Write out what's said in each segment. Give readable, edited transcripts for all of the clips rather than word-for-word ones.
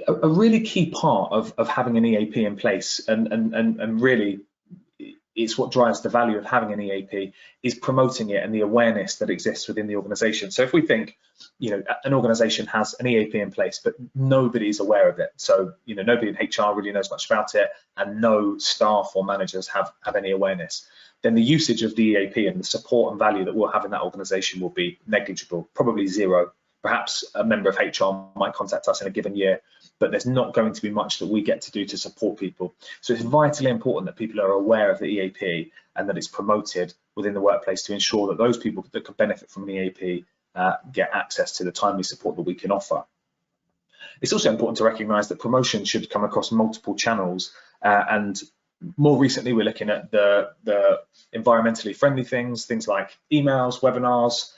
a really key part of having an EAP in place, and really it's what drives the value of having an EAP, is promoting it and the awareness that exists within the organization. So if we think, an organization has an EAP in place, but nobody's aware of it, so nobody in HR really knows much about it, and no staff or managers have any awareness, then the usage of the EAP and the support and value that we'll have in that organization will be negligible, probably zero. Perhaps a member of HR might contact us in a given year, but there's not going to be much that we get to do to support people. So it's vitally important that people are aware of the EAP and that it's promoted within the workplace to ensure that those people that could benefit from an EAP get access to the timely support that we can offer. It's also important to recognise that promotion should come across multiple channels, and more recently we're looking at the environmentally friendly things like emails, webinars,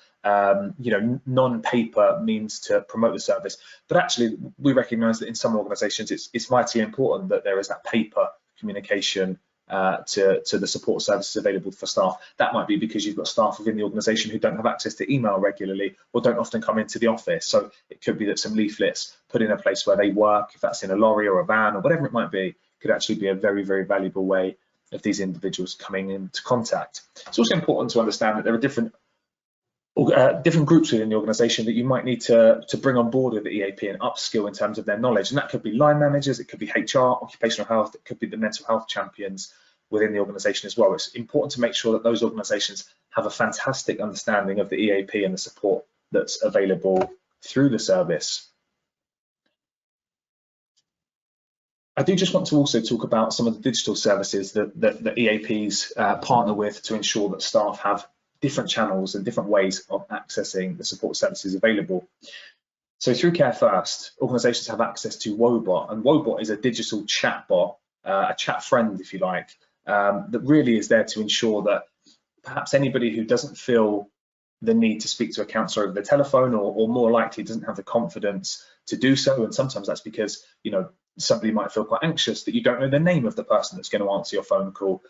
non-paper means to promote the service. But actually we recognise that in some organisations it's vitally important that there is that paper communication to the support services available for staff. That might be because you've got staff within the organisation who don't have access to email regularly or don't often come into the office. So it could be that some leaflets put in a place where they work, if that's in a lorry or a van or whatever it might be, could actually be a very, very valuable way of these individuals coming into contact. It's also important to understand that there are different groups within the organisation that you might need to bring on board with the EAP and upskill in terms of their knowledge, and that could be line managers, it could be HR, occupational health, it could be the mental health champions within the organisation as well. It's important to make sure that those organisations have a fantastic understanding of the EAP and the support that's available through the service. I do just want to also talk about some of the digital services that EAPs partner with to ensure that staff have different channels and different ways of accessing the support services available. So through Care First, organisations have access to Wobot, and Wobot is a digital chatbot, a chat friend, if you like, that really is there to ensure that perhaps anybody who doesn't feel the need to speak to a counsellor over the telephone, or more likely doesn't have the confidence to do so, and sometimes that's because somebody might feel quite anxious that you don't know the name of the person that's going to answer your phone call,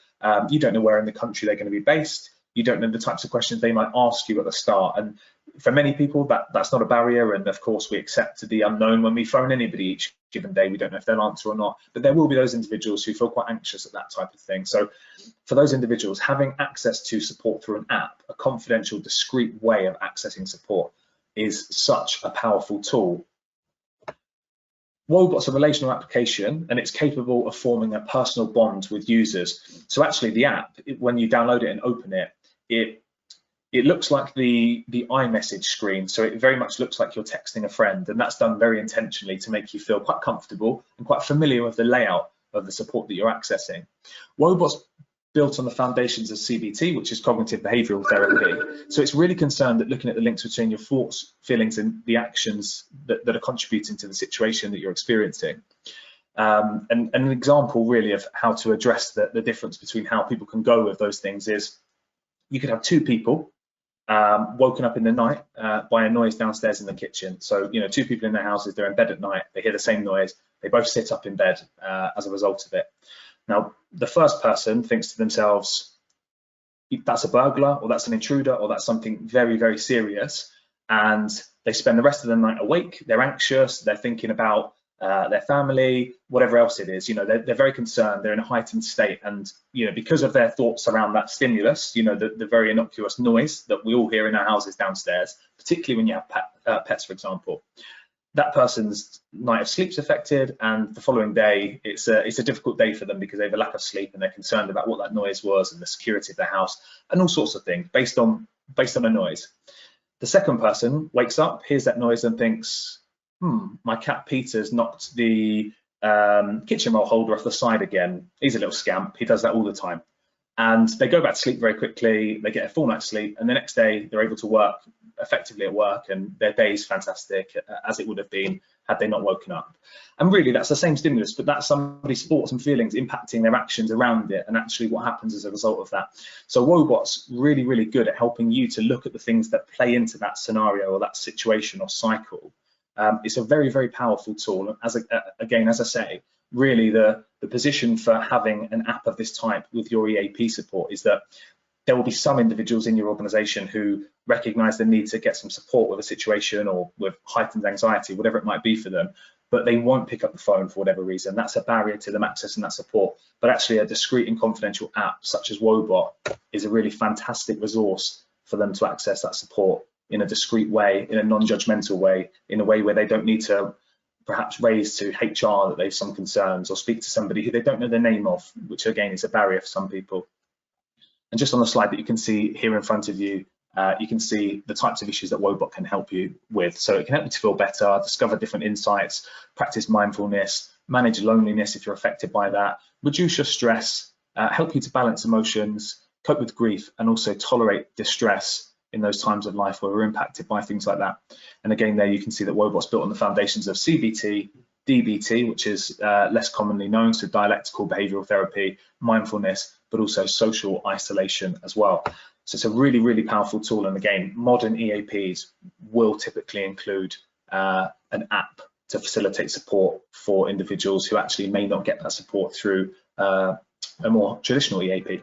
you don't know where in the country they're going to be based, you don't know the types of questions they might ask you at the start. And for many people, that's not a barrier. And of course, we accept the unknown when we phone anybody each given day. We don't know if they'll answer or not, but there will be those individuals who feel quite anxious at that type of thing. So for those individuals, having access to support through an app, a confidential, discreet way of accessing support, is such a powerful tool. Wobot's a relational application, and it's capable of forming a personal bond with users. So actually the app, when you download it and open it, it looks like the iMessage screen. So it very much looks like you're texting a friend, and that's done very intentionally to make you feel quite comfortable and quite familiar with the layout of the support that you're accessing. Wobot's built on the foundations of CBT, which is cognitive behavioural therapy. So it's really concerned at looking at the links between your thoughts, feelings, and the actions that are contributing to the situation that you're experiencing. And an example really of how to address the difference between how people can go with those things is you could have two people woken up in the night by a noise downstairs in the kitchen. So, two people in their houses, they're in bed at night, they hear the same noise, they both sit up in bed as a result of it. Now, the first person thinks to themselves, that's a burglar, or that's an intruder, or that's something very, very serious. And they spend the rest of the night awake, they're anxious, they're thinking about their family, whatever else it is. They're very concerned, they're in a heightened state. And, because of their thoughts around that stimulus, the very innocuous noise that we all hear in our houses downstairs, particularly when you have pets, for example, that person's night of sleep's affected, and the following day it's a difficult day for them because they have a lack of sleep and they're concerned about what that noise was and the security of their house and all sorts of things based on a noise. The second person wakes up, hears that noise and thinks, my cat Peter's knocked the kitchen roll holder off the side again. He's a little scamp, he does that all the time. And they go back to sleep very quickly, they get a full night's sleep, and the next day they're able to work effectively at work, and their day is fantastic, as it would have been had they not woken up. And really that's the same stimulus, but that's somebody's thoughts and feelings impacting their actions around it, and actually what happens as a result of that. So Wobot's really, really good at helping you to look at the things that play into that scenario or that situation or cycle. It's a very, very powerful tool. Again, as I say, really the position for having an app of this type with your EAP support is that there will be some individuals in your organisation who recognise the need to get some support with a situation or with heightened anxiety, whatever it might be for them. but they won't pick up the phone for whatever reason. That's a barrier to them accessing that support. But actually a discreet and confidential app such as Woebot is a really fantastic resource for them to access that support in a discreet way, in a non-judgmental way, in a way where they don't need to perhaps raise to HR that they have some concerns, or speak to somebody who they don't know the name of, which again is a barrier for some people. And just on the slide that you can see here in front of you, you can see the types of issues that Woebot can help you with. So it can help you to feel better, discover different insights, practice mindfulness, manage loneliness if you're affected by that, reduce your stress, help you to balance emotions, cope with grief, and also tolerate distress in those times of life where we're impacted by things like that. And again, there you can see that Woebot's built on the foundations of CBT, DBT, which is less commonly known, so dialectical behavioral therapy, mindfulness, but also social isolation as well. So it's a really, really powerful tool. And again, modern EAPs will typically include an app to facilitate support for individuals who actually may not get that support through a more traditional EAP.